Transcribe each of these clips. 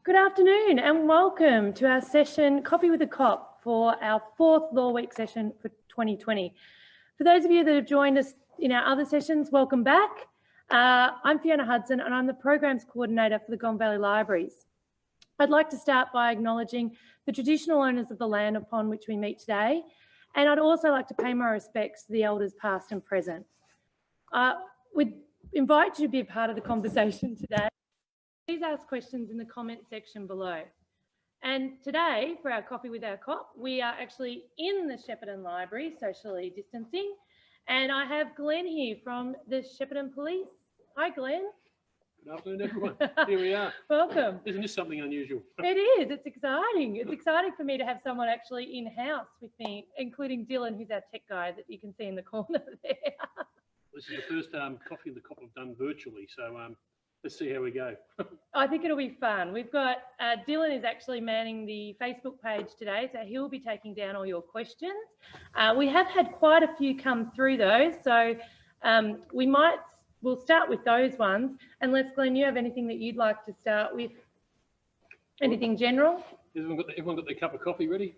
Good afternoon and welcome to our session, Coffee with a Cop, for our 4th Law Week session for 2020. For those of you that have joined us in our other sessions, welcome back. I'm Fiona Hudson and I'm the Programs Coordinator for the Gong Valley Libraries. I'd like to start by acknowledging the traditional owners of the land upon which we meet today, and I'd also like to pay my respects to the elders past and present. We'd invite you to be a part of the conversation today. Please ask questions in the comment section below. And today, for our Coffee with our Cop, we are actually in the Shepparton Library, socially distancing, and I have Glenn here from the Shepparton Police. Hi, Glenn. Good afternoon, everyone. Here we are. Welcome. Isn't this something unusual? It is. It's exciting. It's exciting for me to have someone actually in-house with me, including Dylan, who's our tech guy that you can see in the corner there. This is the first Coffee with the Cop I've done virtually, so let's see how we go. I think it'll be fun. We've got Dylan is actually manning the Facebook page today, so he'll be taking down all your questions. We have had quite a few come through though, so we'll start with those ones. Unless, Glenn, you have anything that you'd like to start with? Anything general? Everyone got their cup of coffee ready?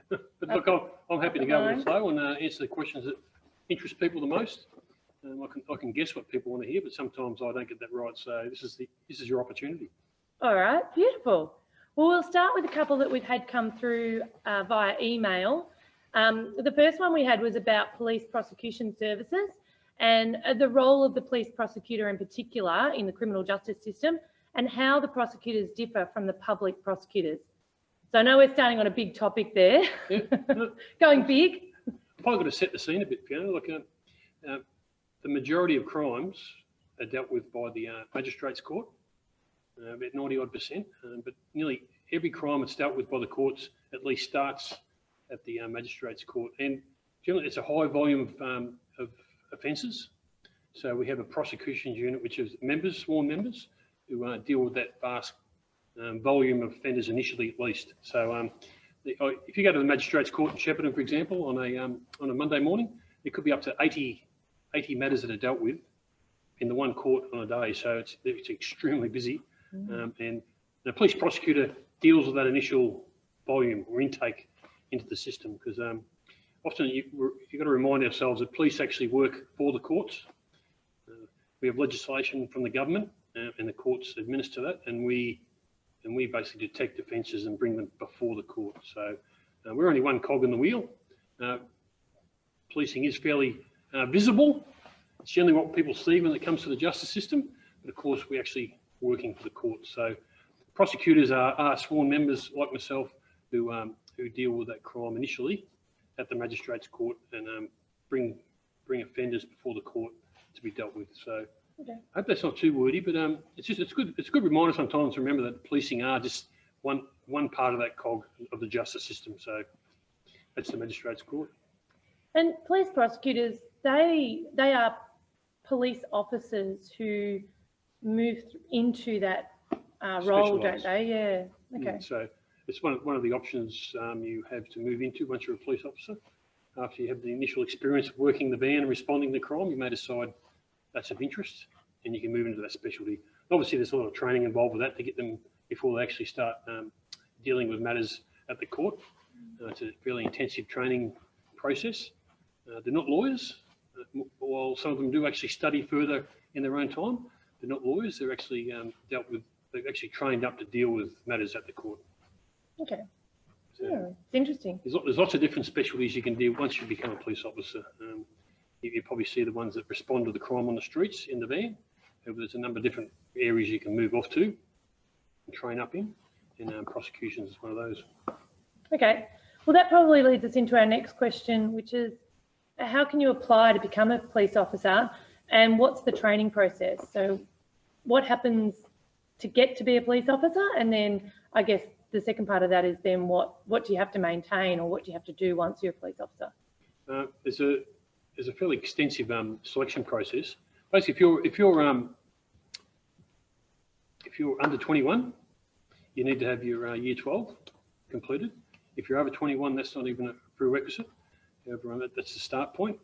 But look, I'm happy to go with the flow and answer the questions that interest people the most. I can guess what people want to hear, but sometimes I don't get that right. So this is your opportunity. All right, beautiful. Well, we'll start with a couple that we've had come through via email. The first one we had was about police prosecution services and the role of the police prosecutor in particular in the criminal justice system and how the prosecutors differ from the public prosecutors. So I know we're starting on a big topic there. Yeah. Going big. I've probably got to set the scene a bit, Fiona. Like, the majority of crimes are dealt with by the Magistrates Court, about 90-odd%, but nearly every crime that's dealt with by the courts at least starts at the Magistrates Court. And generally it's a high volume of offences. So we have a prosecutions unit, which is members, sworn members, who deal with that vast volume of offenders initially at least. So if you go to the Magistrates Court in Shepparton, for example, on a Monday morning, it could be up to 80 matters that are dealt with in the one court on a day. So it's extremely busy. And the police prosecutor deals with that initial volume or intake into the system because often you've got to remind ourselves that police actually work for the courts. We have legislation from the government and the courts administer that, and we basically detect offences and bring them before the court. So we're only one cog in the wheel. Policing is fairly visible. It's generally what people see when it comes to the justice system, but of course we're actually working for the court. So prosecutors are sworn members like myself who deal with that crime initially at the Magistrates Court and bring offenders before the court to be dealt with. So okay. I hope that's not too wordy, but it's a good reminder sometimes to remember that policing are just one part of that cog of the justice system. So that's the Magistrates Court. And police prosecutors, they are police officers who move into that role, don't they? Yeah. Okay. So it's one of the options you have to move into once you're a police officer. After you have the initial experience of working the van and responding to crime, you may decide that's of interest and you can move into that specialty. Obviously, there's a lot of training involved with that to get them before they actually start dealing with matters at the court. It's a fairly intensive training process. They're not lawyers. While some of them do actually study further in their own time, they're not lawyers. They're actually they're actually trained up to deal with matters at the court. Okay. So yeah, it's interesting. There's lots of different specialties you can do once you become a police officer. You probably see the ones that respond to the crime on the streets in the van. There's a number of different areas you can move off to and train up in, and prosecutions is one of those. Okay. Well, that probably leads us into our next question, which is, how can you apply to become a police officer and what's the training process? So what happens to get to be a police officer? And then I guess the second part of that is then what do you have to maintain or what do you have to do once you're a police officer? There's a fairly extensive selection process. Basically, if you're under 21, you need to have your year 12 completed. If you're over 21, that's not even a prerequisite. However, that's the start point.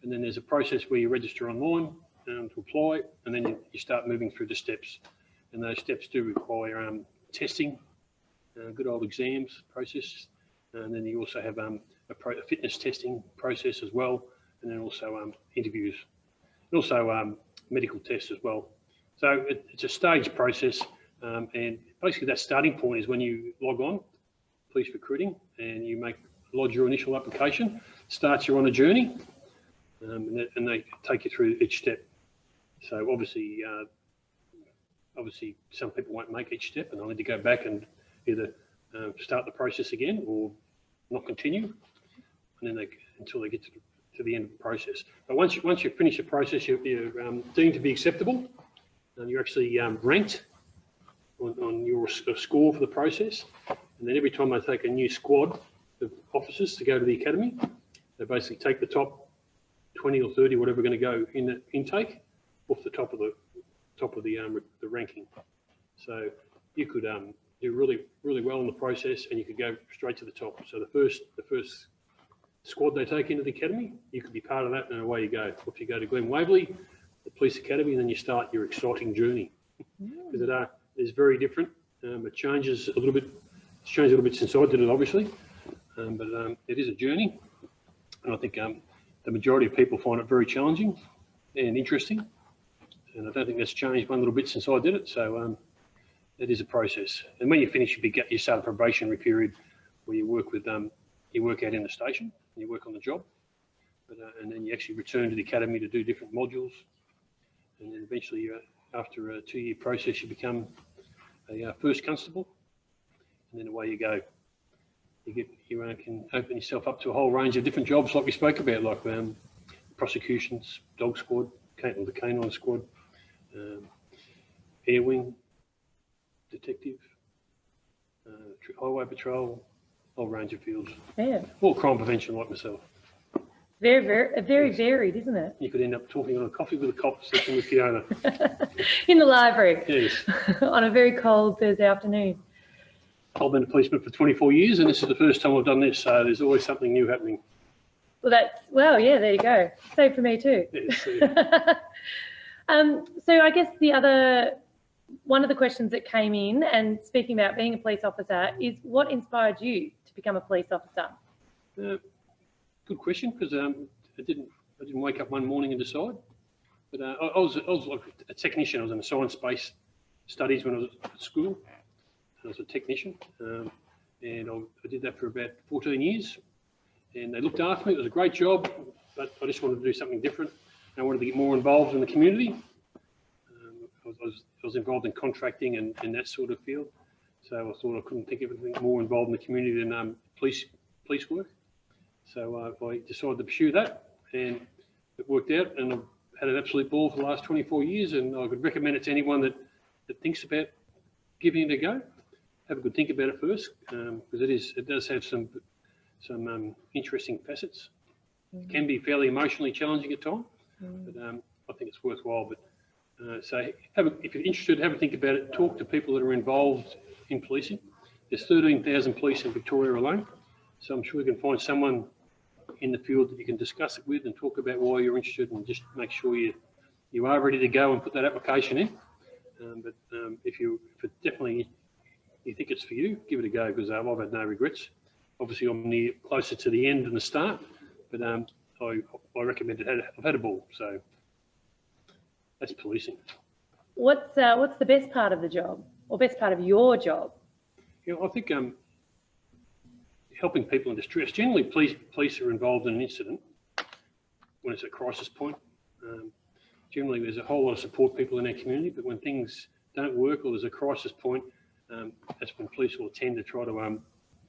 And then there's a process where you register online to apply, and then you start moving through the steps. And those steps do require testing, good old exams process, and then you also have a fitness testing process as well, and then also interviews, and also medical tests as well. So it's a staged process, and basically that starting point is when you log on, police recruiting, and you lodge your initial application, starts you on a journey, and they take you through each step. So obviously some people won't make each step, and they'll need to go back and either start the process again or not continue, and then until they get to the end of the process. But once you finish the process, you're deemed to be acceptable, and you're actually ranked on your score for the process. And then every time they take a new squad of officers to go to the academy, they basically take the top 20 or 30, whatever are going to go in the intake, off the top of the ranking. So you could do really well in the process, and you could go straight to the top. So the first squad they take into the academy, you could be part of that, and away you go. If you go to Glen Waverley, the police academy, and then you start your exciting journey, because it is very different. It changes a little bit. It's changed a little bit since I did it, obviously, but it is a journey, and I think the majority of people find it very challenging and interesting, and I don't think that's changed one little bit since I did it. So it is a process, and when you finish, you start a probationary period where you work with you work out in the station, and you work on the job, but and then you actually return to the academy to do different modules, and then eventually, after a 2-year process, you become a first constable. And then away you go. You can open yourself up to a whole range of different jobs, like we spoke about, like prosecutions, dog squad, the canine squad, air wing, detective, highway patrol, a whole range of fields. Yeah. All crime prevention, like myself. Very varied, isn't it? You could end up talking on a coffee with a cop session with Fiona. In the library. Yes. On a very cold Thursday afternoon. I've been a policeman for 24 years, and this is the first time I've done this, so there's always something new happening. Well, yeah, there you go. Same for me too. Yes, yeah. So I guess one of the questions that came in, and speaking about being a police officer, is what inspired you to become a police officer? Good question, because I didn't wake up one morning and decide. But I was like a technician. I was in the science-based studies when I was at school. I was a technician, and I did that for about 14 years. And they looked after me. It was a great job, but I just wanted to do something different. I wanted to get more involved in the community. I was involved in contracting and that sort of field. So I thought I couldn't think of anything more involved in the community than police work. So I decided to pursue that, and it worked out. And I've had an absolute ball for the last 24 years. And I could recommend it to anyone that thinks about giving it a go. Have a good think about it first, because it does have some interesting facets. It can be fairly emotionally challenging at times, but I think it's worthwhile. But so if you're interested, have a think about it. Talk to people that are involved in policing. There's 13,000 police in Victoria alone, so I'm sure you can find someone in the field that you can discuss it with and talk about why you're interested, and just make sure you are ready to go and put that application in. But if definitely you think it's for you, give it a go, because I've had no regrets. Obviously, I'm closer to the end than the start, but I recommend it. I've had a ball, so that's policing. What's the best part of the job, or best part of your job? Yeah, I think helping people in distress. Generally, police are involved in an incident when it's a crisis point. Generally, there's a whole lot of support people in our community, but when things don't work or there's a crisis point, that's when police will tend to try to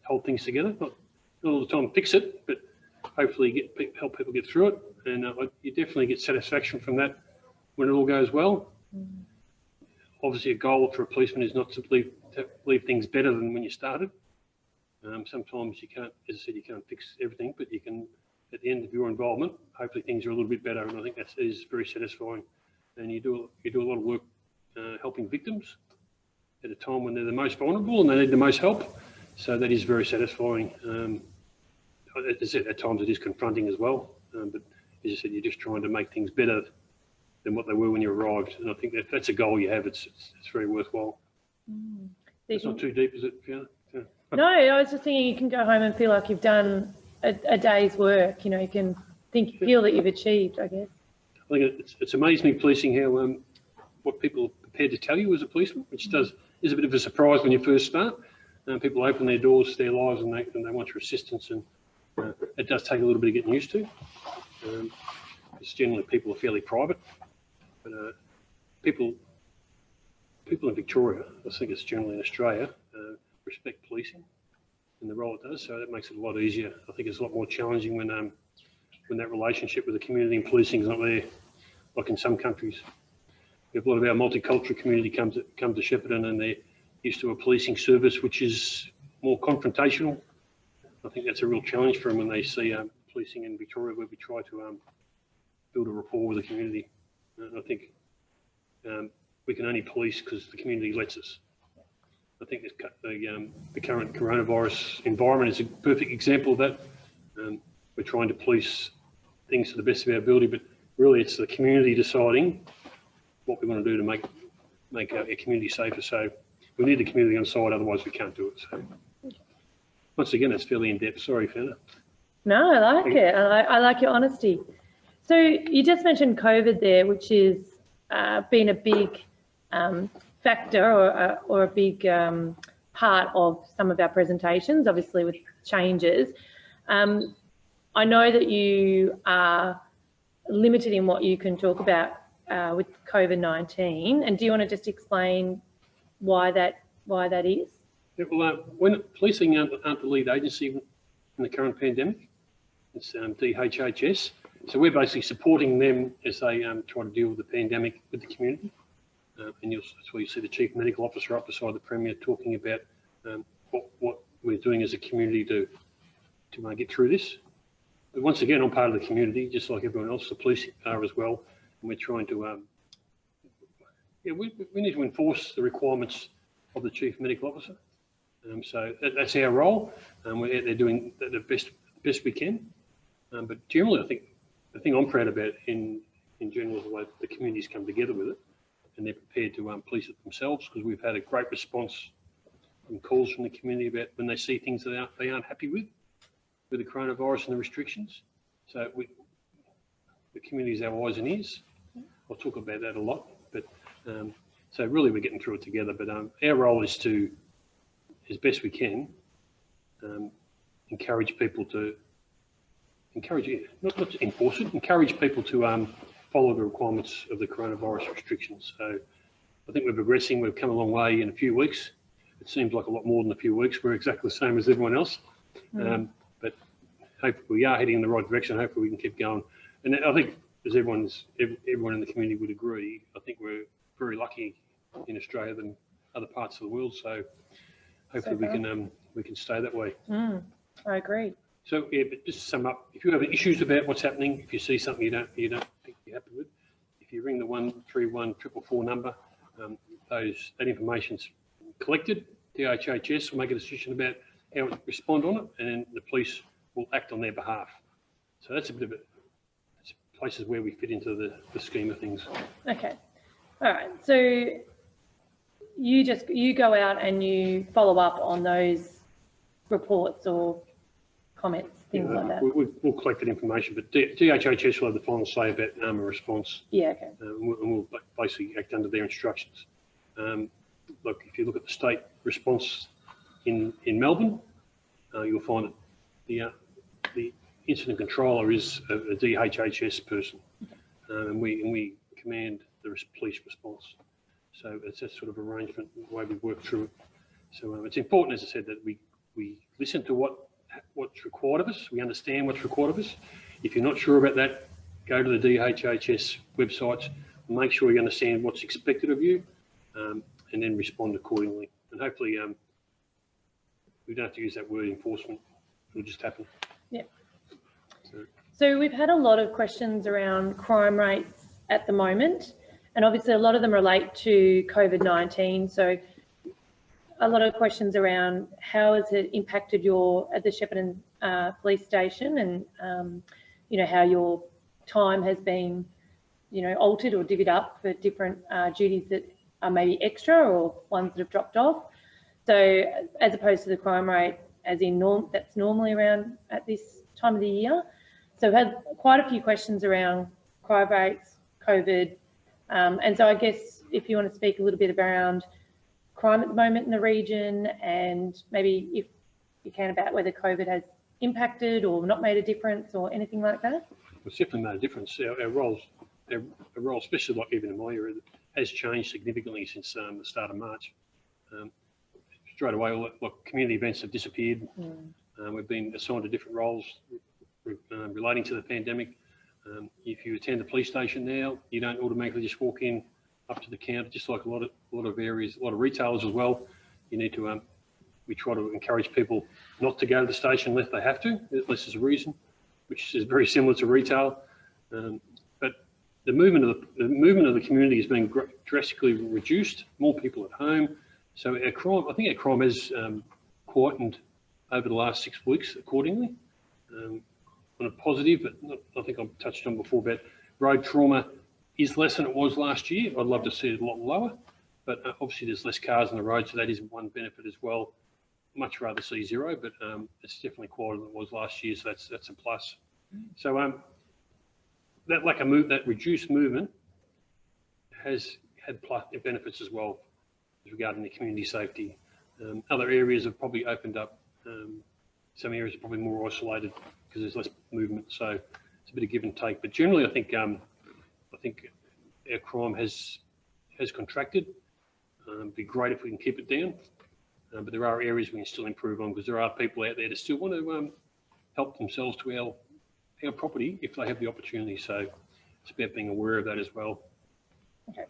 hold things together. Not all the time fix it, but hopefully help people get through it. And you definitely get satisfaction from that when it all goes well. Obviously, a goal for a policeman is not to leave things better than when you started. Sometimes you can't, as I said, you can't fix everything, but you can, at the end of your involvement, hopefully things are a little bit better. And I think that is very satisfying. And you do a lot of work helping victims at a time when they're the most vulnerable and they need the most help. So that is very satisfying. As I said, at times it is confronting as well. But as I said, you're just trying to make things better than what they were when you arrived. And I think that's a goal you have. It's very worthwhile. It's not too deep, is it, Fiona? Yeah. No, I was just thinking you can go home and feel like you've done a day's work. You know, you can feel that you've achieved, I guess. I think it's amazed me policing how what people are prepared to tell you as a policeman, which is a bit of a surprise when you first start. People open their doors to their lives and they want your assistance, and it does take a little bit of getting used to. Because generally people are fairly private, but people in Victoria, I think it's generally in Australia, respect policing and the role it does, so that makes it a lot easier. I think it's a lot more challenging when that relationship with the community and policing is not there, like in some countries. We have a lot of our multicultural community come to Shepparton, and they're used to a policing service which is more confrontational. I think that's a real challenge for them when they see policing in Victoria, where we try to build a rapport with the community. And I think we can only police because the community lets us. I think the current coronavirus environment is a perfect example of that. We're trying to police things to the best of our ability, but really it's the community deciding what we want to do to make our community safer. So we need the community on side, otherwise we can't do it. So once again, it's fairly in-depth. Sorry, Fiona. No, I like it. I like your honesty. So you just mentioned COVID there, which is been a big factor or a big part of some of our presentations, obviously with changes. I know that you are limited in what you can talk about with COVID-19, and do you want to just explain why that is? Yeah, well, when policing aren't the lead agency in the current pandemic, it's DHHS. So we're basically supporting them as they try to deal with the pandemic with the community. And that's where you see the Chief Medical Officer up beside the Premier talking about what we're doing as a community to get through this. But once again, I'm part of the community, just like everyone else. The police are as well, and we're trying to. We need to enforce the requirements of the Chief Medical Officer. So that's our role, and we're out there doing the best we can. But generally, I think the thing I'm proud about in general is the way the communities come together with it, and they're prepared to police it themselves, because we've had a great response from calls from the community about when they see things that they aren't happy with the coronavirus and the restrictions. So the community is our eyes and ears. I'll talk about that a lot, but so really we're getting through it together. But our role is to, as best we can, encourage people to not to enforce it, encourage people to follow the requirements of the coronavirus restrictions. So I think we're progressing. We've come a long way in a few weeks. It seems like a lot more than a few weeks. We're exactly the same as everyone else. But hopefully we are heading in the right direction. Hopefully we can keep going. And I think, as everyone in the community would agree, I think we're very lucky in Australia than other parts of the world. So hopefully we can stay that way. I agree. So yeah, but just to sum up, if you have issues about what's happening, if you see something you don't think you're happy with, if you ring the 131 444 number, that information's collected. DHHS will make a decision about how to respond on it, and then the police will act on their behalf. So that's a bit of it's places where we fit into the scheme of things. Okay. All right. So you go out and you follow up on those reports or comments, things like that. We'll collect that information, but DHHS will have the final say about a response. Yeah, okay. And we'll basically act under their instructions. Look, if you look at the state response in Melbourne, you'll find that the incident controller is a DHHS person, and we command the police response. So it's that sort of arrangement, the way we work through it. So it's important, as I said, that we listen to what's required of us. We understand what's required of us. If you're not sure about that, go to the DHHS websites, make sure you understand what's expected of you, and then respond accordingly. And hopefully we don't have to use that word enforcement. It'll just happen. Yeah. So we've had a lot of questions around crime rates at the moment, and obviously a lot of them relate to COVID-19. So a lot of questions around how has it impacted at the Shepparton Police Station, and how your time has been altered or divvied up for different duties that are maybe extra or ones that have dropped off. So as opposed to the crime rate as in that's normally around at this time of the year. So we've had quite a few questions around crime rates, COVID. And so I guess if you want to speak a little bit around crime at the moment in the region, and maybe if you can about whether COVID has impacted or not made a difference or anything like that. It's definitely made a difference. Our roles, especially like even in my area, has changed significantly since the start of March. Straight away, like community events have disappeared. We've been assigned to different roles relating to the pandemic. If you attend the police station now, you don't automatically just walk in up to the counter, just like a lot of areas, a lot of retailers as well. You need to, we try to encourage people not to go to the station unless they have to, unless there's a reason, which is very similar to retail. But the movement of the community has been drastically reduced. More people at home, so our crime, I think our crime has quietened over the last 6 weeks accordingly. On a positive, but I think I've touched on before, but road trauma is less than it was last year. I'd love to see it a lot lower, but obviously there's less cars on the road, so that is one benefit as well. Much rather see zero, but it's definitely quieter than it was last year, so that's a plus. So that reduced movement has had benefits as well regarding the community safety. Other areas have probably opened up. Some areas are probably more isolated because there's less movement, so it's a bit of give and take. But generally, I think our crime has contracted. It'd be great if we can keep it down, but there are areas we can still improve on, because there are people out there that still want to help themselves to our property if they have the opportunity. So it's about being aware of that as well. Okay.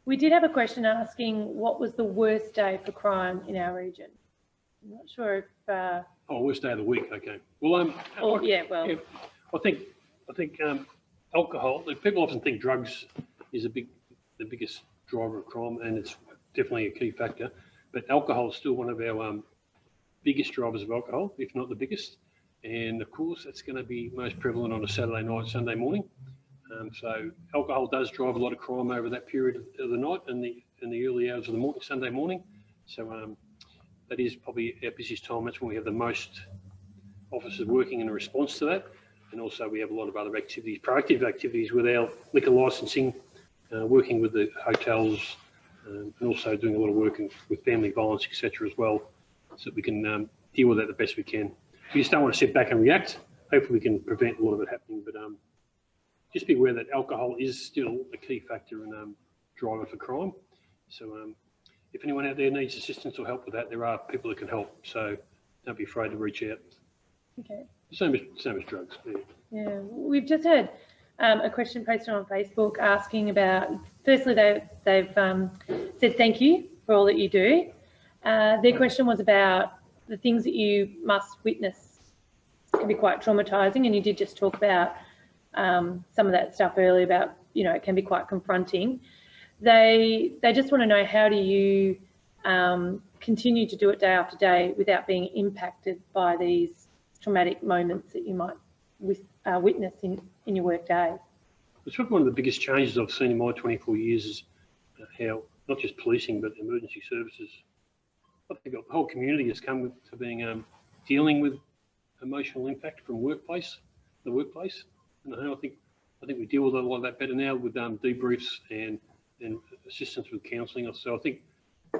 We did have a question asking what was the worst day for crime in our region. I'm not sure if. Worst day of the week. Okay. Well, I think alcohol. People often think drugs is the biggest driver of crime, and it's definitely a key factor. But alcohol is still one of our biggest drivers of alcohol, if not the biggest. And of course, that's going to be most prevalent on a Saturday night, Sunday morning. So alcohol does drive a lot of crime over that period of the night and the early hours of the morning, Sunday morning. So that is probably our busiest time. That's when we have the most officers working in response to that. And also we have a lot of other activities, proactive activities with our liquor licensing, working with the hotels, and also doing a lot of work with family violence, etc. as well, so that we can deal with that the best we can. We just don't want to sit back and react. Hopefully we can prevent a lot of it happening, but just be aware that alcohol is still a key factor and driver for crime. So if anyone out there needs assistance or help with that, there are people that can help. So don't be afraid to reach out. Okay. Same as drugs. Yeah, we've just had a question posted on Facebook asking about. Firstly, they've said thank you for all that you do. Their question was about the things that you must witness. It can be quite traumatising, and you did just talk about some of that stuff earlier about, it can be quite confronting. They just want to know, how do you continue to do it day after day without being impacted by these traumatic moments that you might witness in your work day? It's probably one of the biggest changes I've seen in my 24 years is how not just policing but emergency services, I think the whole community has come to being dealing with emotional impact from the workplace. And I think we deal with a lot of that better now with debriefs and assistance with counselling. So I think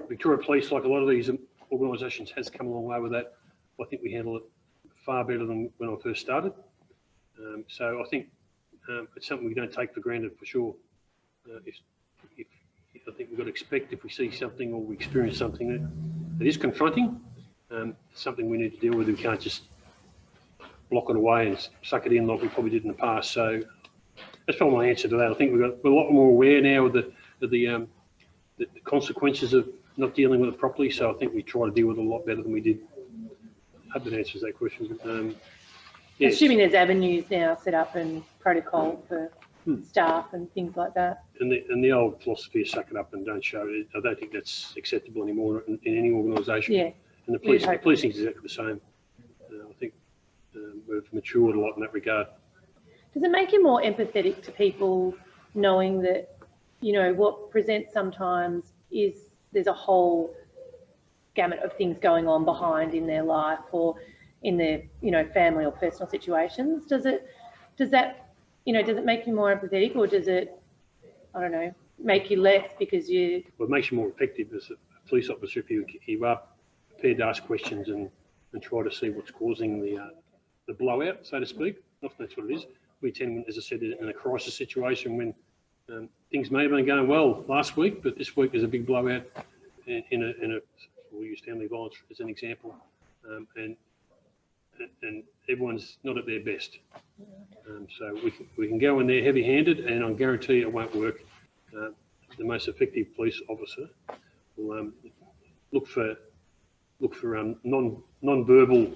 Victoria Police, like a lot of these organisations, has come a long way with that. I think we handle it far better than when I first started. So I think it's something we don't take for granted for sure. I think we've got to expect, if we see something or we experience something that is confronting, something we need to deal with. We can't just block it away and suck it in like we probably did in the past. So that's probably my answer to that. I think we're a lot more aware now of the consequences of not dealing with it properly. So I think we try to deal with it a lot better than we did. I hope that answers that question. Yes. Assuming there's avenues now set up and protocol for staff and things like that. And the old philosophy is suck it up and don't show it. I don't think that's acceptable anymore in any organisation. Yeah. And the policing is exactly the same. I think we've matured a lot in that regard. Does it make you more empathetic to people knowing that, what presents sometimes is there's a whole gamut of things going on behind in their life or in their, family or personal situations. Does that, does it make you more empathetic, or does it, I don't know, make you less because you... Well, it makes you more effective as a police officer if you are prepared to ask questions and try to see what's causing the blowout, so to speak. Often that's what it is. We tend, as I said, in a crisis situation when things may have been going well last week, but this week there's a big blowout we'll use family violence as an example, and everyone's not at their best. So we can go in there heavy-handed, and I guarantee it won't work. The most effective police officer will look for non-verbal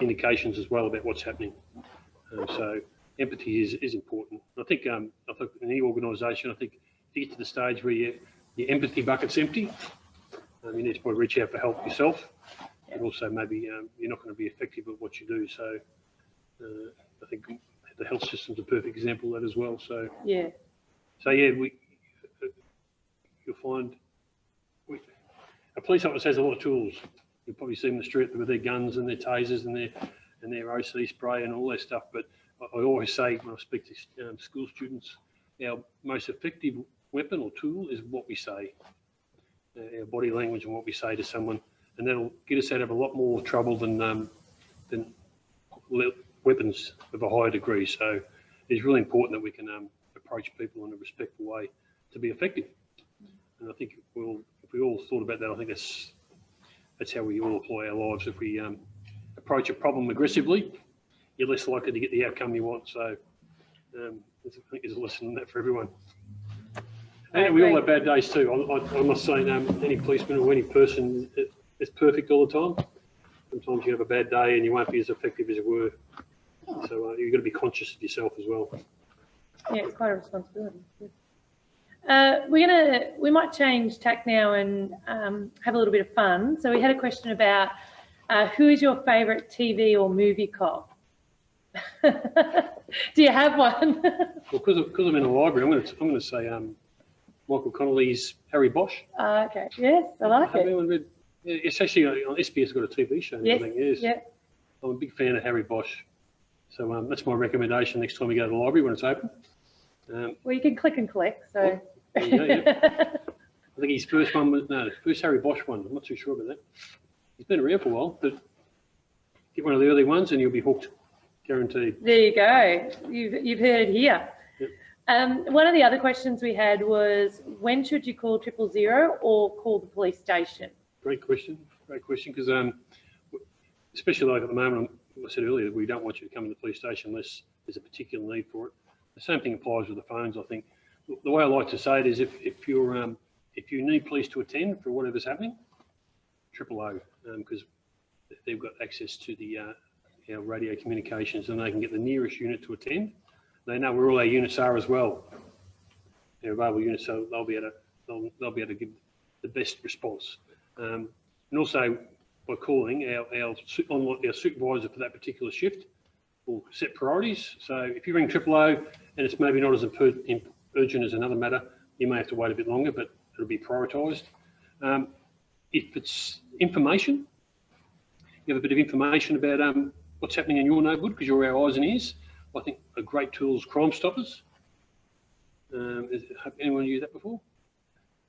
indications as well about what's happening. So empathy is important. I think in any organisation, I think if you get to the stage where your empathy bucket's empty, you need to probably reach out for help yourself, and also maybe you're not going to be effective at what you do. So I think the health system's a perfect example of that as well. So yeah, you'll find a police officer has a lot of tools. You'll probably see them in the street with their guns and their tasers and their OC spray and all that stuff. But I always say when I speak to school students, our most effective weapon or tool is what we say, our body language and what we say to someone, and that'll get us out of a lot more trouble than weapons of a higher degree. So it's really important that we can approach people in a respectful way to be effective. And I think if we all thought about that, I think that's how we all apply our lives. If we approach a problem aggressively, you're less likely to get the outcome you want. So I think there's a lesson in that for everyone. And we all have bad days too. I'm not saying any policeman or any person is perfect all the time. Sometimes you have a bad day and you won't be as effective as you were. So you've got to be conscious of yourself as well. Yeah, it's quite a responsibility. We might change tack now and have a little bit of fun. So we had a question about who is your favourite TV or movie cop? Do you have one? Well, because I'm in a library, I'm going to say Michael Connolly's Harry Bosch. Okay. Yes, I like it. It's actually on SBS got a TV show. Yes. I think, yes. Yeah. I'm a big fan of Harry Bosch. So that's my recommendation next time we go to the library when it's open. Well, you can click and collect. So. There you go, yeah. I think his first one was first Harry Bosch one. I'm not too sure about that. He's been around for a while, but get one of the early ones and you'll be hooked, guaranteed. There you go. You've heard it here. Yep. One of the other questions we had was, when should you call 000 or call the police station? Great question, because especially like at the moment, I said earlier, we don't want you to come to the police station unless there's a particular need for it. The same thing applies with the phones, I think. The way I like to say it is if you need police to attend for whatever's happening, 000, because they've got access to our radio communications and they can get the nearest unit to attend. They know where all our units are as well. They're available units, so they'll be able to give the best response. And also by calling our supervisor for that particular shift will set priorities. So if you ring 000 and it's maybe not as urgent as another matter, you may have to wait a bit longer, but it'll be prioritised. If it's information, you have a bit of information about what's happening in your neighbourhood because you're our eyes and ears. I think a great tool is Crime Stoppers. Have anyone used that before?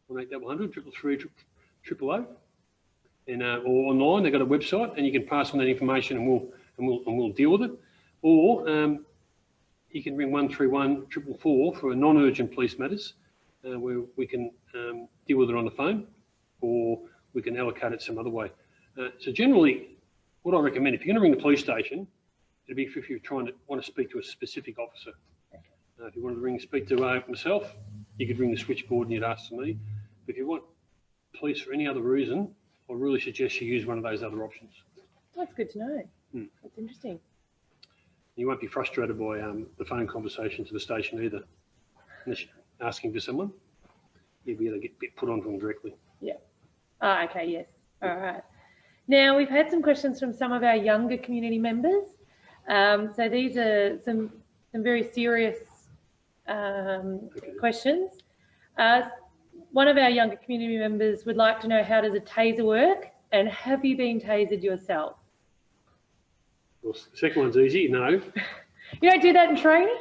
1800 333 000, and or online they've got a website and you can pass on that information and we'll deal with it. Or you can ring 131 444 for non-urgent police matters, where we can deal with it on the phone, or we can allocate it some other way. So generally, what I recommend, if you're going to ring the police station, it'd be if you're want to speak to a specific officer. If you wanted to speak to myself, you could ring the switchboard and you'd ask for me. But if you want police for any other reason, I really suggest you use one of those other options. That's good to know. That's interesting. You won't be frustrated by the phone conversation to the station either. Unless you're asking for someone, you'll be able to get put on to them directly. Yeah. Oh, okay, yes. All right. Now, we've had some questions from some of our younger community members. So these are some very serious questions. One of our younger community members would like to know, how does a taser work And have you been tasered yourself? Well, the second one's easy. No. You don't do that in training?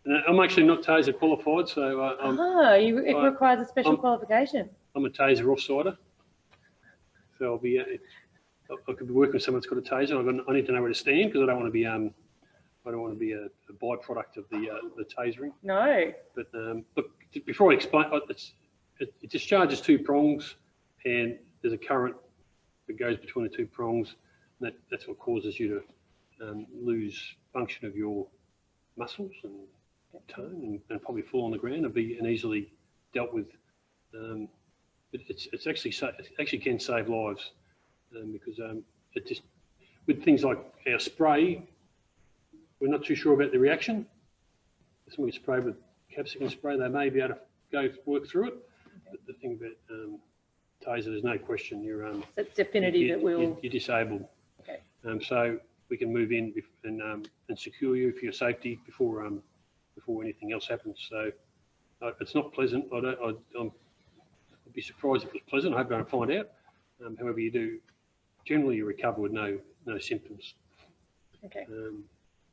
No, I'm actually not taser qualified, so It requires a special qualification. I'm a taser offsider. So I'll be. I could be working with someone that's got a taser. I need to know where to stand because I don't want to be. I don't want to be a byproduct of the tasering. No. But look, before I explain, it discharges 2 prongs, and there's a current that goes between the 2 prongs. And that's what causes you to lose function of your muscles and tone, and probably fall on the ground and easily dealt with. It actually can save lives because it just with things like our spray, we're not too sure about the reaction. If somebody sprayed with capsicum spray, they may be able to work through it. But the thing about taser, there's no question you're so it's definitive you're disabled. Okay. So we can move in and secure you for your safety before anything else happens. So it's not pleasant. I'd be surprised if it was pleasant. I hope I don't find out. However, you do. Generally, you recover with no symptoms. Okay.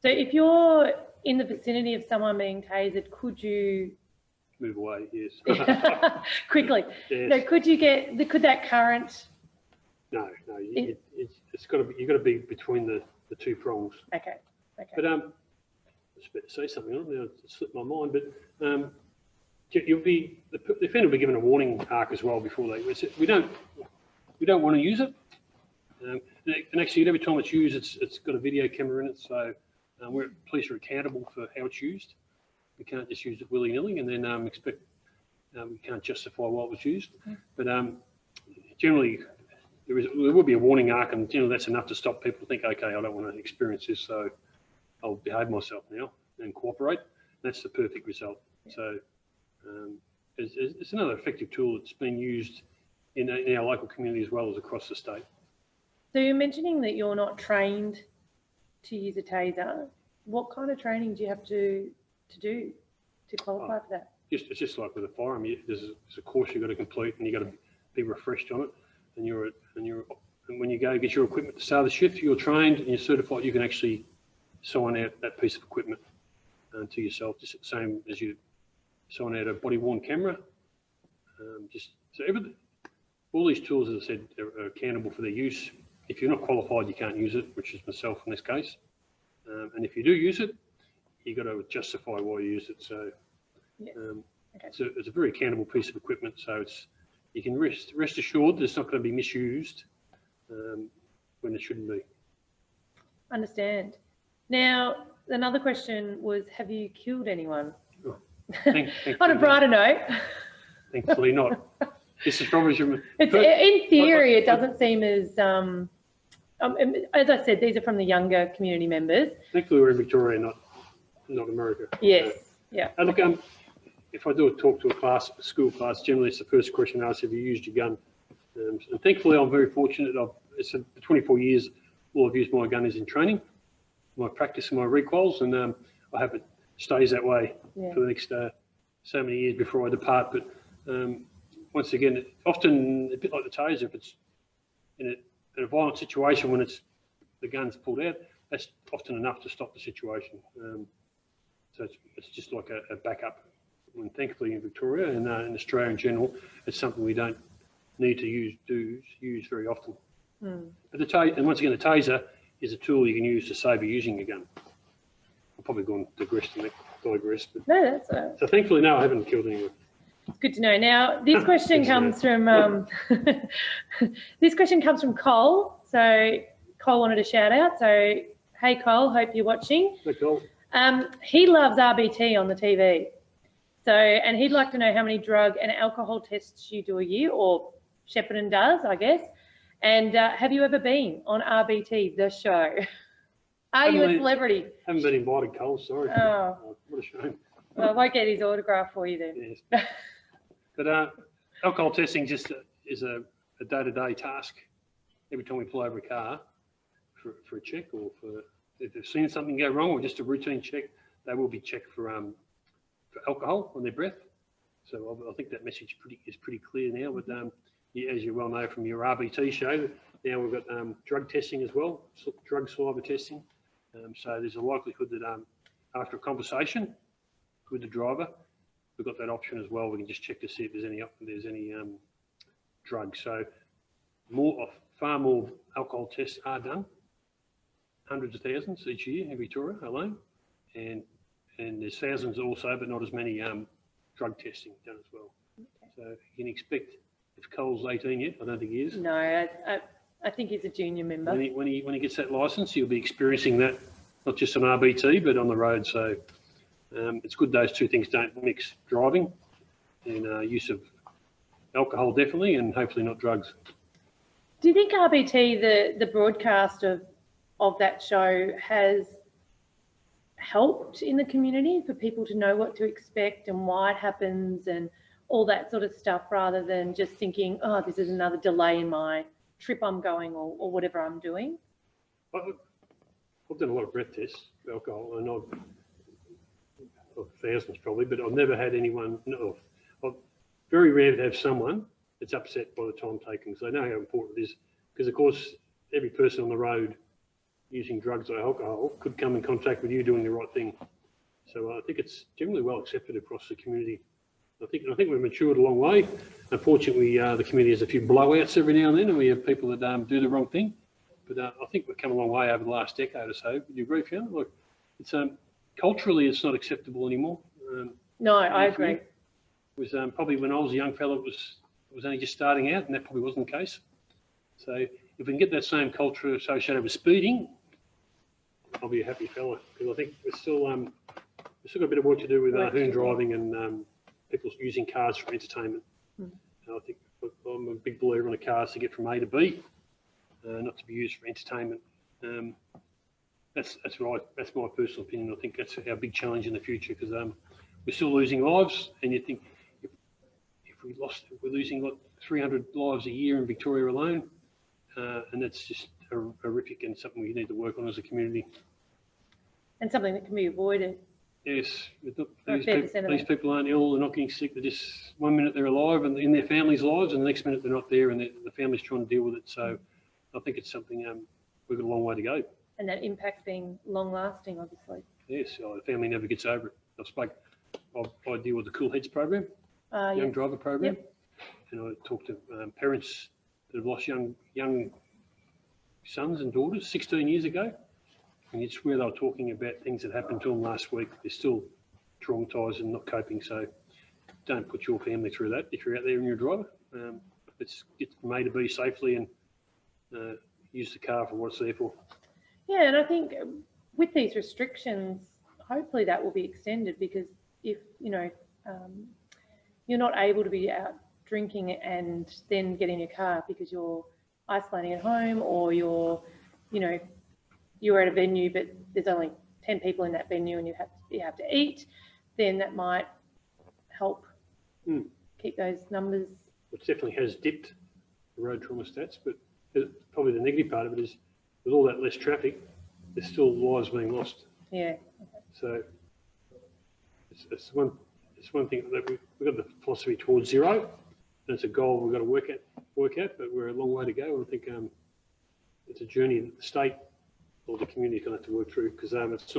So if you're in the vicinity of someone being tasered, could you move away? Yes. Quickly. Yes. So could that current? No. It's got to be. You've got to be between the 2 prongs. Okay. But I was about to say something on now. It slipped my mind. But the offender will be given a warning arc as well before we don't want to use it. And actually, every time it's used, it's got a video camera in it, so police are accountable for how it's used. We can't just use it willy-nilly and then expect we can't justify why it was used. But generally, there will be a warning arc, and generally that's enough to stop people think, okay, I don't want to experience this, so I'll behave myself now and cooperate. That's the perfect result. So it's another effective tool that's been used in our local community as well as across the state. So you're mentioning that you're not trained to use a taser. What kind of training do you have to do to qualify for that? It's just like with a firearm. There's a course you've got to complete, and you've got to be refreshed on it. And when you go get your equipment at the start of the shift, you're trained and you're certified. You can actually sign out that piece of equipment to yourself, just the same as you sign out a body-worn camera. All these tools, as I said, are accountable for their use. If you're not qualified, you can't use it, which is myself in this case. And if you do use it, you've got to justify why you use it. So it's a very accountable piece of equipment. So you can rest assured that it's not going to be misused when it shouldn't be. Understand. Now, another question was, have you killed anyone? Oh, on a brighter note. Thankfully not. This is probably in theory, it doesn't seem as I said, these are from the younger community members. Thankfully, we're in Victoria, not America. Yes. Yeah. And look, if I do a talk to a school class, generally it's the first question asked: have you used your gun? And thankfully, I'm very fortunate. It's 24 years. All I've used my gun is in training, my practice, and my recoils, and I hope it stays that way for the next so many years before I depart. But once again, often a bit like the taser, if it's in a violent situation when the gun's pulled out, that's often enough to stop the situation. So it's just like a backup. And thankfully in Victoria and in Australia in general, it's something we don't need to use very often. But and once again, the taser is a tool you can use to save you using your gun. I've probably gone digress. But no, that's so thankfully, no, I haven't killed anyone. It's good to know. Now, this question comes from Cole. So Cole wanted a shout out. So, hey Cole, hope you're watching. Hey Cole. He loves RBT on the TV. So, and he'd like to know how many drug and alcohol tests you do a year, or Shepparton does, I guess. And have you ever been on RBT, the show? Are you a celebrity? Haven't been invited, Cole. Sorry. Oh, what a shame. Well, I won't get his autograph for you then. Yes. But alcohol testing just is a day-to-day task. Every time we pull over a car for a check, or if they've seen something go wrong, or just a routine check, they will be checked for alcohol on their breath. So I think that message is pretty clear now. But as you well know from your RBT show, now we've got drug testing as well, drug saliva testing. So there's a likelihood that after a conversation with the driver, we've got that option as well. We can just check to see if there's any drugs. So far more alcohol tests are done, hundreds of thousands each year in Victoria alone, and there's thousands also, but not as many drug testing done as well. Okay. So you can expect, if Cole's 18 yet, I don't think he is. No, I think he's a junior member. When he gets that licence, he'll be experiencing that, not just on RBT, but on the road. So it's good those two things don't mix, driving and use of alcohol definitely, and hopefully not drugs. Do you think RBT, the broadcast of that show, has helped in the community for people to know what to expect and why it happens and all that sort of stuff, rather than just thinking, oh, this is another delay in my trip I'm going or whatever I'm doing? I've done a lot of breath tests, alcohol, and I've thousands probably, but I've never had anyone, very rare to have someone that's upset by the time taken, because they know how important it is. Because, of course, every person on the road using drugs or alcohol could come in contact with you doing the right thing. So I think it's generally well accepted across the community. I think we've matured a long way. Unfortunately, the community has a few blowouts every now and then, and we have people that do the wrong thing. But I think we've come a long way over the last decade or so. Would you agree, Fiona? Look, it's culturally, it's not acceptable anymore. No, I agree. It was probably when I was a young fellow, it was only just starting out, and that probably wasn't the case. So if we can get that same culture associated with speeding, I'll be a happy fella, because I think we've still got a bit of work to do with hoon driving and people using cars for entertainment. And I think I'm a big believer in the cars to get from A to B, not to be used for entertainment. That's right. That's my personal opinion. I think that's our big challenge in the future, because we're still losing lives, and you think if we're losing like 300 lives a year in Victoria alone, and that's just horrific and something we need to work on as a community. And something that can be avoided. Yes, these people aren't ill, they're not getting sick, they're just 1 minute they're alive and in their families' lives, and the next minute they're not there, and the family's trying to deal with it. So I think it's something we've got a long way to go. And that impact being long lasting, obviously. Yes, the family never gets over it. I deal with the Cool Heads program, young driver program, and I talk to parents that have lost young sons and daughters 16 years ago. And it's where they were talking about things that happened to them last week. They're still traumatised and not coping. So don't put your family through that if you're out there and you're a driver. Let's get from A to B safely and use the car for what it's there for. Yeah, and I think with these restrictions, hopefully that will be extended, because if, you're not able to be out drinking and then get in your car because you're isolating at home, or you're at a venue but there's only 10 people in that venue and you have to eat, then that might help keep those numbers. It definitely has dipped the road trauma stats, but probably the negative part of it is with all that less traffic, there's still lives being lost. Yeah. So it's one thing that we've got the philosophy towards zero, and it's a goal we've got to work at, but we're a long way to go. I think it's a journey that the state or the community is going to have to work through, because it's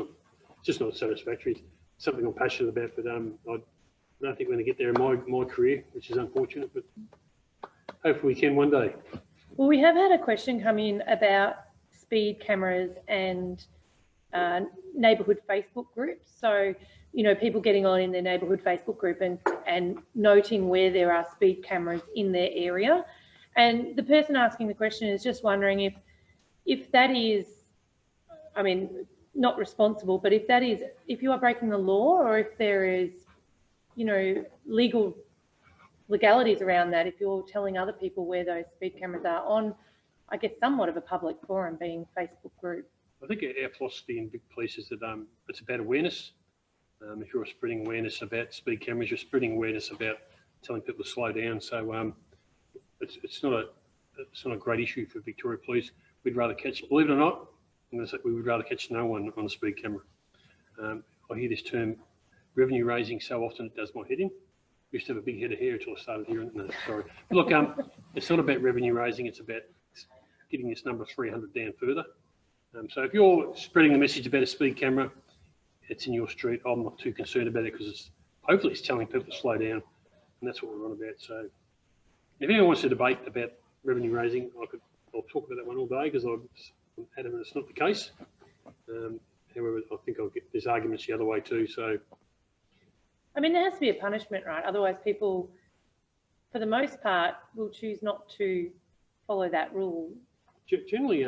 just not satisfactory. It's something I'm passionate about, but I don't think we're going to get there in my career, which is unfortunate, but hopefully we can one day. Well, we have had a question come in about speed cameras and neighbourhood Facebook groups. So, people getting on in their neighbourhood Facebook group and noting where there are speed cameras in their area. And the person asking the question is just wondering if that is, not responsible, but if you are breaking the law, or if there is, legalities around that, if you're telling other people where those speed cameras are on, I guess, somewhat of a public forum, being Facebook group. I think our philosophy in Vic Police is that it's about awareness. If you're spreading awareness about speed cameras, you're spreading awareness about telling people to slow down. So it's not a great issue for Victoria Police. We'd rather catch, believe it or not, we would rather catch no one on a speed camera. I hear this term revenue raising so often it does my head in. I used to have a big head of hair until I started hearing it. No, sorry. Look, it's not about revenue raising, it's about getting this number of 300 down further. So if you're spreading the message about a speed camera, it's in your street. I'm not too concerned about it because hopefully it's telling people to slow down, and that's what we're on about. So if anyone wants to debate about revenue raising, I'll talk about that one all day because I'm adamant it's not the case. However, I think there's arguments the other way too. So, I mean, there has to be a punishment, right? Otherwise, people, for the most part, will choose not to follow that rule. Generally,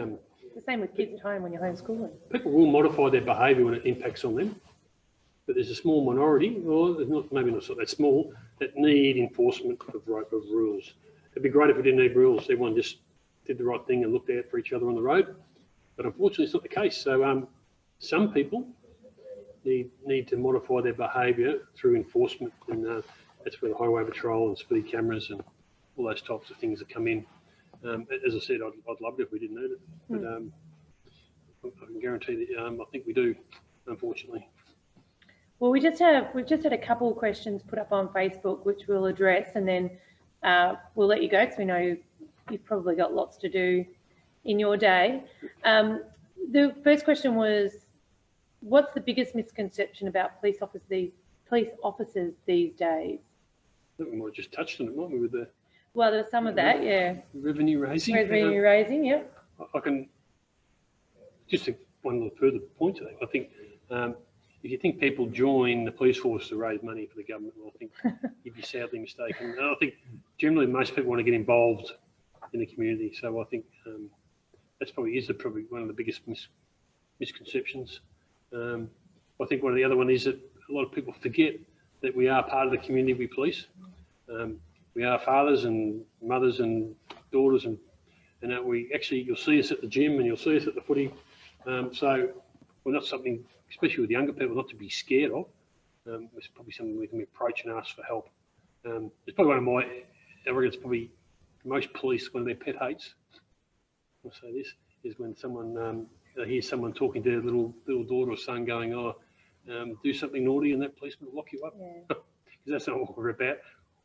the same with kids at home when you're homeschooling. People will modify their behaviour when it impacts on them, but there's a small minority, or maybe not that small, that need enforcement of rules. It'd be great if we didn't need rules. Everyone just did the right thing and looked out for each other on the road, but unfortunately, it's not the case. So some people need to modify their behaviour through enforcement, and that's where the highway patrol and speed cameras and all those types of things that come in. As I said, I'd love it if we didn't need it, but I can guarantee that I think we do, unfortunately. Well, we've just had a couple of questions put up on Facebook, which we'll address, and then we'll let you go because we know you've probably got lots to do in your day. The first question was, what's the biggest misconception about police officers these days? I think we might have just touched on it, mightn't we, with the... Well, there was some of that, yeah. Revenue raising. Revenue raising, yeah. I can just one little further point to that. I think if you think people join the police force to raise money for the government, well, I think you'd be sadly mistaken. And I think generally most people want to get involved in the community. So I think that's probably one of the biggest misconceptions. I think one of the other one is that a lot of people forget that we are part of the community we police. We are fathers and mothers and daughters, and you'll see us at the gym and you'll see us at the footy. So we're not something, especially with younger people, not to be scared of. It's probably something we can approach and ask for help. It's probably one of my, I reckon it's probably most police, one of their pet hates, I'll say this, is when someone, they hear someone talking to their little daughter or son going, do something naughty and that policeman will lock you up. Because that's not what we're about.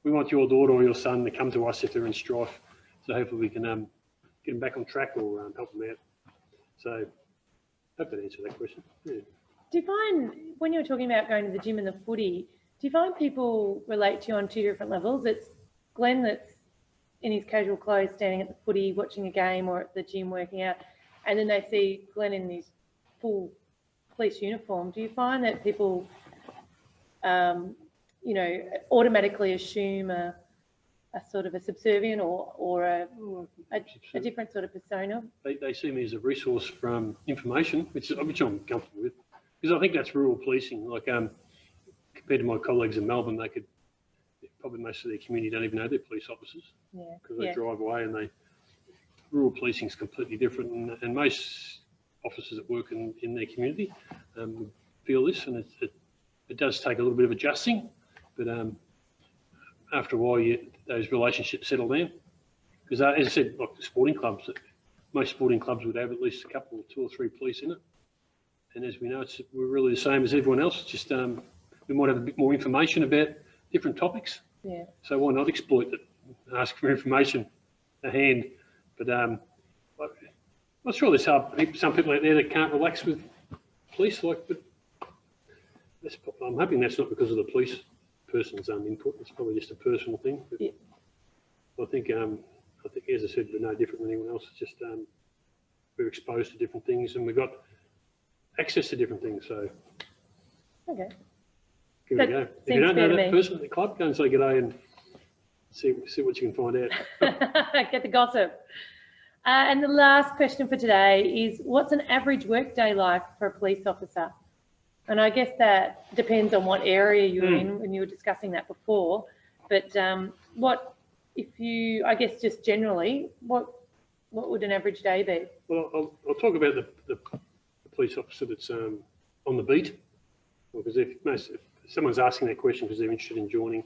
We want your daughter or your son to come to us if they're in strife. So hopefully we can get them back on track or help them out. So hope that answered that question. Yeah. Do you find, when you're talking about going to the gym and the footy, do you find people relate to you on two different levels? It's Glenn that's in his casual clothes standing at the footy watching a game or at the gym working out, and then they see Glenn in his full police uniform. Do you find that people automatically assume a sort of a subservient or a different sort of persona? They see me as a resource from information, which I'm comfortable with, because I think that's rural policing. Like compared to my colleagues in Melbourne, probably most of their community don't even know they're police officers because they drive away, and rural policing is completely different, and most officers that work in their community feel this, and it does take a little bit of adjusting. But after a while, those relationships settle down. Because as I said, like the sporting clubs, most sporting clubs would have at least a couple, 2 or 3 police in it. And as we know, we're really the same as everyone else. It's just we might have a bit more information about different topics. Yeah. So why not exploit it and ask for information at hand? But I'm sure there's some people out there that can't relax with police. But I'm hoping that's not because of the police person's input. It's probably just a personal thing. But I think, as I said, we're no different than anyone else. It's just we're exposed to different things, and we've got access to different things. So okay, give it a go. If you don't know that person at the club, go and say g'day and see what you can find out. Get the gossip. And the last question for today is, what's an average workday like for a police officer? And I guess that depends on what area you're in, when you were discussing that before. But I guess just generally, what would an average day be? Well, I'll talk about the police officer that's on the beat, because if someone's asking that question because they're interested in joining,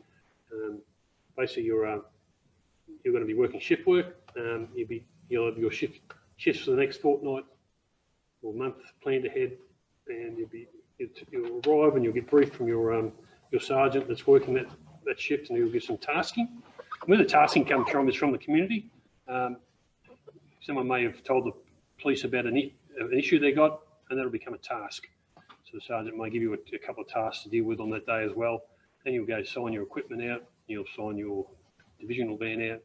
basically you're going to be working shift work. You'll have your shifts for the next fortnight or month planned ahead, and you'll arrive and you'll get briefed from your sergeant that's working that shift, and he'll give some tasking. where the tasking comes from is from the community. Someone may have told the police about an issue they got, and that'll become a task. So the sergeant may give you a couple of tasks to deal with on that day as well. Then you'll go sign your equipment out, you'll sign your divisional van out,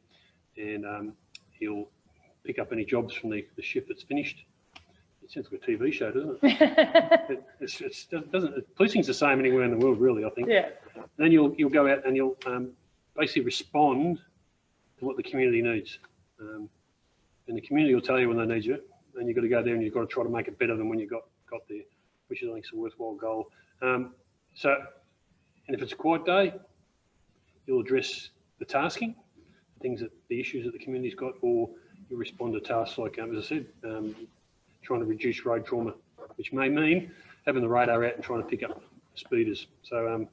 and he'll pick up any jobs from the shift that's finished. It sounds like a TV show, doesn't it? Policing's the same anywhere in the world, really, I think. Yeah. And then you'll go out and you'll basically respond to what the community needs. And the community will tell you when they need you, and you've got to go there and you've got to try to make it better than when you got there, which I think is a worthwhile goal. And if it's a quiet day, you'll address the tasking, the issues that the community's got, or you respond to tasks like, as I said, trying to reduce road trauma, which may mean having the radar out and trying to pick up speeders. So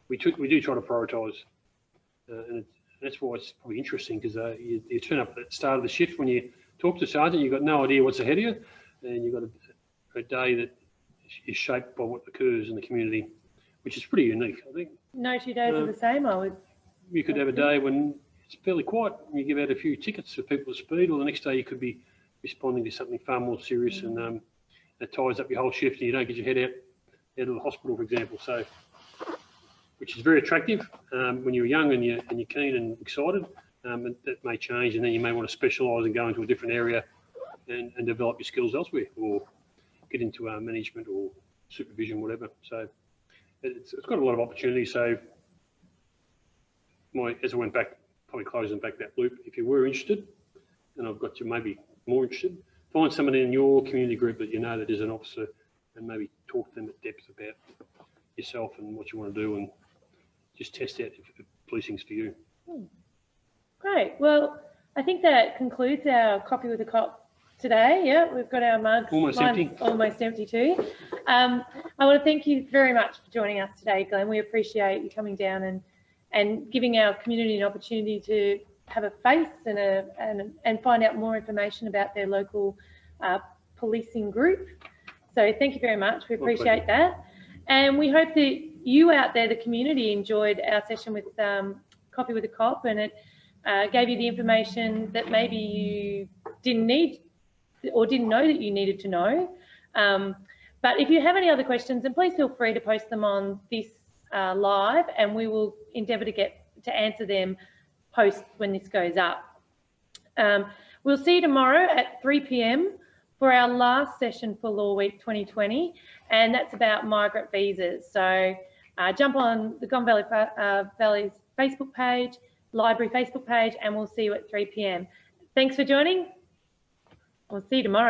we do try to prioritise, and that's why it's probably interesting, because you turn up at the start of the shift when you talk to sergeant, you've got no idea what's ahead of you, and you've got a day that is shaped by what occurs in the community, which is pretty unique, I think. No 2 days are the same, I would. You could have a day when it's fairly quiet and you give out a few tickets for people to speed, or the next day you could be responding to something far more serious, and that ties up your whole shift and you don't get your head out of the hospital, for example. So, which is very attractive when you're young and you're keen and excited. And that may change, and then you may want to specialise and go into a different area and develop your skills elsewhere, or get into management or supervision, whatever. So it's got a lot of opportunity. So as I went back, probably closing back that loop, if you were interested, and I've got you maybe more interested, find someone in your community group that you know that is an officer, and maybe talk to them at depth about yourself and what you want to do, and just test out if policing's for you. Great. Well, I think that concludes our Coffee with a Cop today. Yeah, we've got our mugs. Almost empty. Almost empty too. I want to thank you very much for joining us today, Glenn. We appreciate you coming down and giving our community an opportunity to have a face and find out more information about their local policing group. So thank you very much. We appreciate that. And we hope that you out there, the community, enjoyed our session with Coffee with a Cop, and it gave you the information that maybe you didn't need or didn't know that you needed to know. But if you have any other questions, then please feel free to post them on this live, and we will endeavour to answer them post when this goes up. We'll see you tomorrow at 3 p.m. for our last session for Law Week 2020, and that's about migrant visas. So jump on the Gone Valley's Facebook page, Library Facebook page, and we'll see you at 3 p.m. Thanks for joining. We'll see you tomorrow.